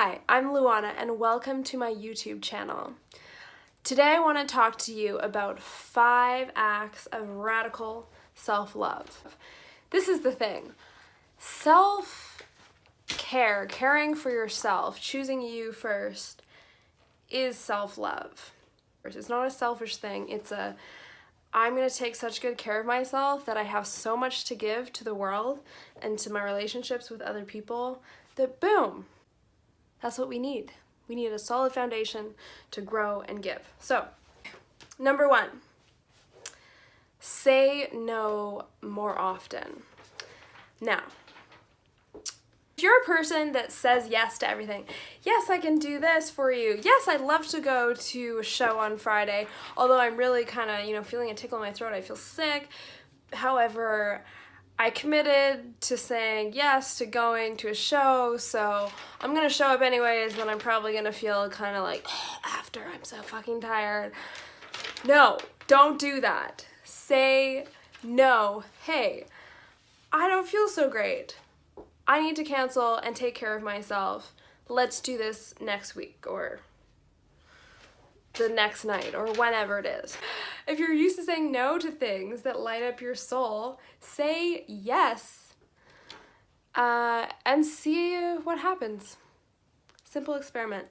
Hi, I'm Luana and welcome to my YouTube channel. Today I want to talk to you about 5 acts of radical self-love. This is the thing. Self-care, caring for yourself, choosing you first is self-love. It's not a selfish thing. It's I'm going to take such good care of myself that I have so much to give to the world and to my relationships with other people that boom, that's what we need. We need a solid foundation to grow and give. So, number 1, say no more often. Now, if you're a person that says yes to everything, yes, I can do this for you. Yes, I'd love to go to a show on Friday, although I'm really kind of, feeling a tickle in my throat. I feel sick. However, I committed to saying yes to going to a show, so I'm gonna show up anyways, then I'm probably gonna feel kind of like, after, I'm so fucking tired. No, don't do that. Say no. Hey, I don't feel so great. I need to cancel and take care of myself. Let's do this next week or the next night or whenever it is. If you're used to saying no to things that light up your soul, say yes and see what happens. Simple experiment.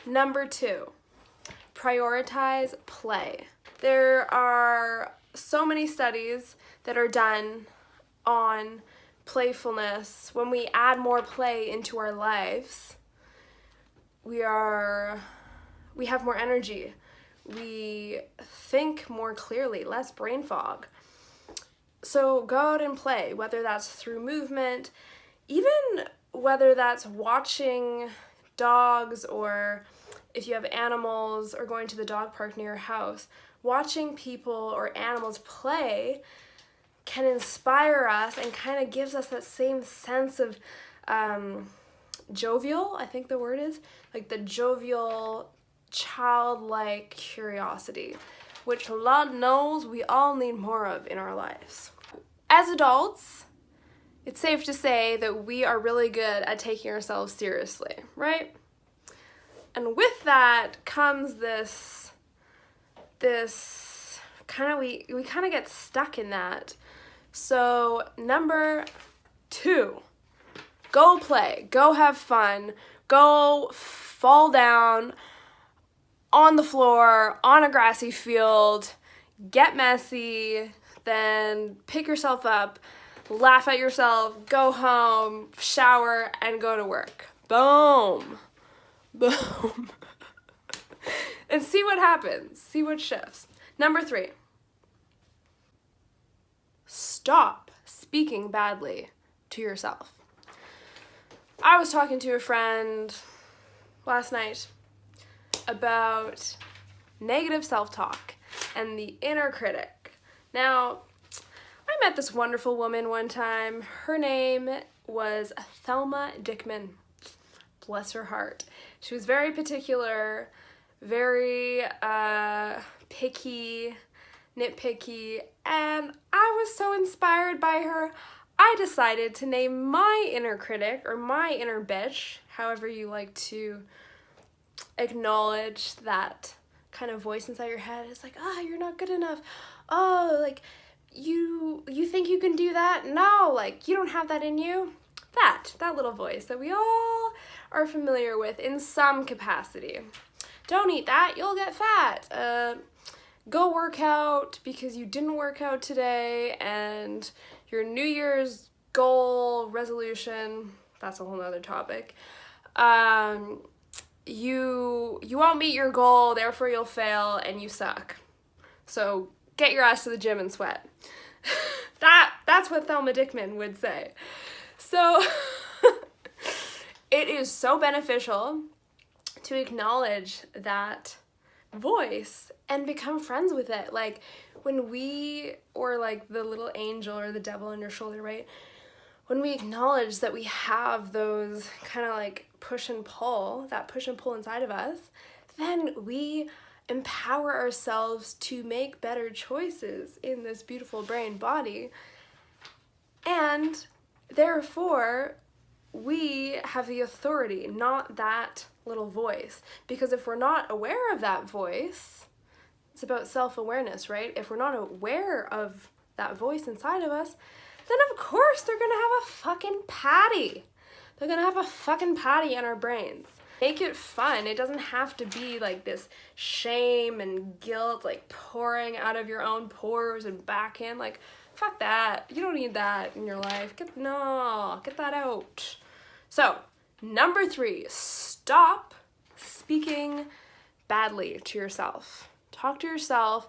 Number 2, prioritize play. There are so many studies that are done on playfulness. When we add more play into our lives, we have more energy. We think more clearly, less brain fog. So go out and play, whether that's through movement, even whether that's watching dogs, or if you have animals or going to the dog park near your house. Watching people or animals play can inspire us and kind of gives us that same sense of jovial, I think the word is, like the jovial, childlike curiosity, which Lord knows we all need more of in our lives. As adults, it's safe to say that we are really good at taking ourselves seriously, right? And with that comes this kind of, we kind of get stuck in that. So number 2, go play, go have fun, go fall down on the floor, on a grassy field, get messy, then pick yourself up, laugh at yourself, go home, shower, and go to work. Boom. Boom. And see what happens, see what shifts. Number 3, stop speaking badly to yourself. I was talking to a friend last night about negative self-talk and the inner critic. Now, I met this wonderful woman one time. Her name was Thelma Dickman. Bless her heart. She was very particular, very picky, nitpicky, and I was so inspired by her. I decided to name my inner critic, or my inner bitch, however you like to acknowledge that kind of voice inside your head. It's like, you're not good enough. Oh, like, you think you can do that? No, like, you don't have that in you. That little voice that we all are familiar with in some capacity. Don't eat that, you'll get fat. Go work out because you didn't work out today, and your New Year's goal resolution, that's a whole nother topic. You won't meet your goal, therefore you'll fail, and you suck. So get your ass to the gym and sweat. That's what Thelma Dickman would say. So it is so beneficial to acknowledge that voice and become friends with it. Like when we, or like the little angel or the devil on your shoulder, right? When we acknowledge that we have those kind of like push and pull inside of us, then we empower ourselves to make better choices in this beautiful brain body, and therefore we have the authority, not that little voice. Because if we're not aware of that voice, it's about self-awareness, right? If we're not aware of that voice inside of us, then of course they're gonna have a fucking patty. They're gonna have a fucking patty in our brains. Make it fun. It doesn't have to be like this shame and guilt like pouring out of your own pores and back in. Like, fuck that. You don't need that in your life. Get that out. So, number 3, stop speaking badly to yourself. Talk to yourself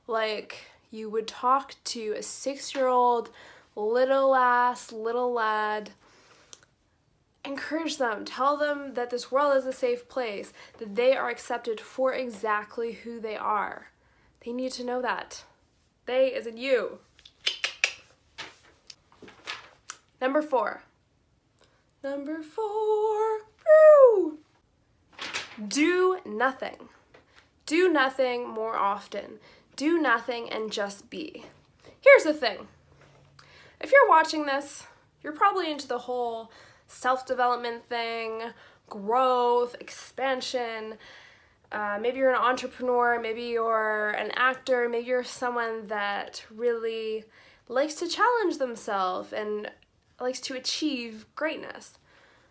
like you would talk to a 6-year-old little lad. Encourage them. Tell them that this world is a safe place, that they are accepted for exactly who they are. They need to know that. They as in you. Number 4. Woo! Do nothing. Do nothing more often. Do nothing and just be. Here's the thing. If you're watching this, you're probably into the whole self-development thing, growth, expansion. Maybe you're an entrepreneur, maybe you're an actor, maybe you're someone that really likes to challenge themselves and likes to achieve greatness.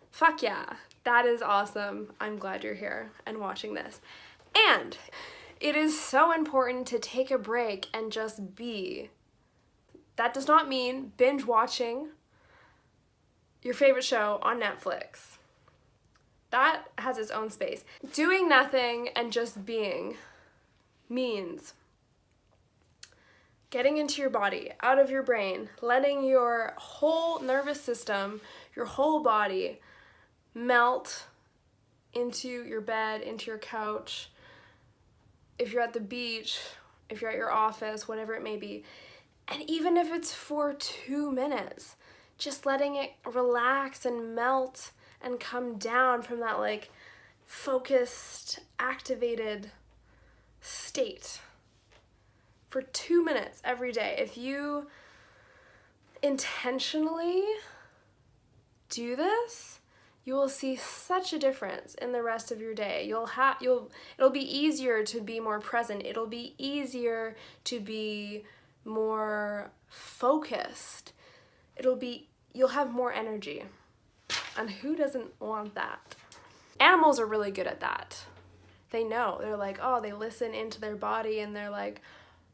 Fuck yeah, that is awesome. I'm glad you're here and watching this. And it is so important to take a break and just be. That does not mean binge watching your favorite show on Netflix. That has its own space. Doing nothing and just being means getting into your body, out of your brain, letting your whole nervous system, your whole body melt into your bed, into your couch. If you're at the beach, if you're at your office, whatever it may be. And even if it's for 2 minutes, just letting it relax and melt and come down from that like focused, activated state for 2 minutes every day. If you intentionally do this, you will see such a difference in the rest of your day. It'll be easier to be more present. It'll be easier to be more focused. You'll have more energy. And who doesn't want that? Animals are really good at that. They know. They're like, oh, they listen into their body and they're like,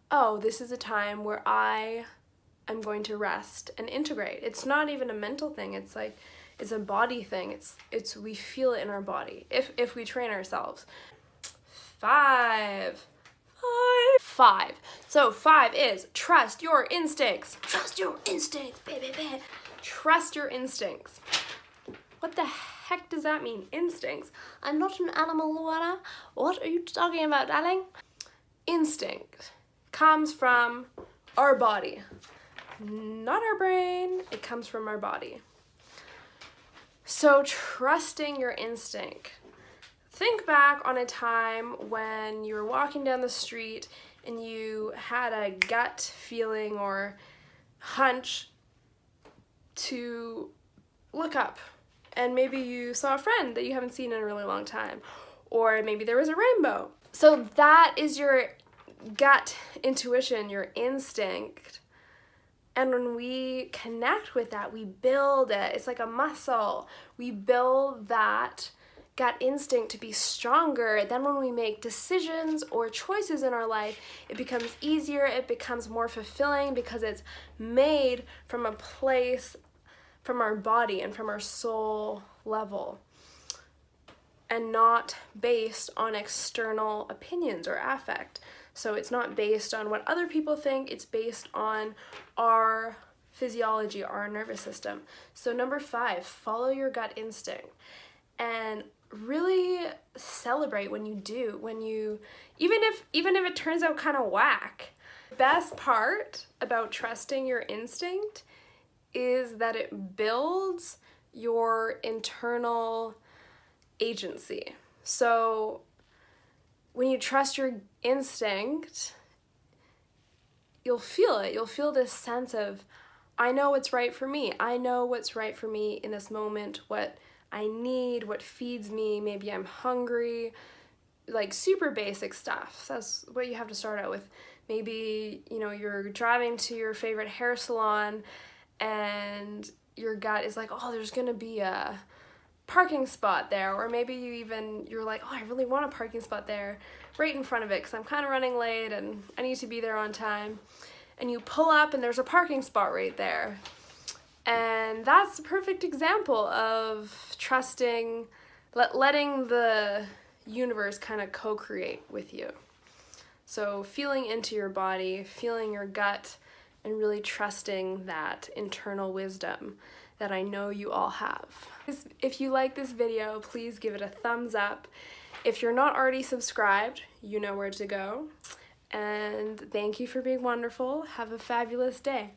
oh, this is a time where I am going to rest and integrate. It's not even a mental thing. It's like, it's a body thing. We feel it in our body if we train ourselves. 5. So 5 is trust your instincts. Trust your instincts, baby. Trust your instincts. What the heck does that mean? Instincts. I'm not an animal, Luana. What are you talking about, darling? Instinct comes from our body, not our brain. It comes from our body. So trusting your instinct. Think back on a time when you were walking down the street and you had a gut feeling or hunch to look up, and maybe you saw a friend that you haven't seen in a really long time, or maybe there was a rainbow. So that is your gut intuition, your instinct. And when we connect with that, we build it. It's like a muscle. We build that gut instinct to be stronger. Then when we make decisions or choices in our life, it becomes easier, it becomes more fulfilling because it's made from a place from our body and from our soul level and not based on external opinions or affect. So it's not based on what other people think, it's based on our physiology, our nervous system. So number 5, follow your gut instinct and really celebrate when you do, even if it turns out kind of whack. The best part about trusting your instinct is that it builds your internal agency. So when you trust your instinct, you'll feel it. You'll feel this sense of, I know what's right for me. I know what's right for me in this moment, what I need, what feeds me. Maybe I'm hungry, like super basic stuff. That's what you have to start out with. Maybe, you know, you're driving to your favorite hair salon and your gut is like, oh, there's gonna be a parking spot there. Or maybe you're like, oh, I really want a parking spot there right in front of it because I'm kind of running late and I need to be there on time. And you pull up and there's a parking spot right there. And that's a perfect example of trusting, letting the universe kind of co-create with you. So feeling into your body, feeling your gut, and really trusting that internal wisdom that I know you all have. If you like this video, please give it a thumbs up. If you're not already subscribed, you know where to go. And thank you for being wonderful. Have a fabulous day.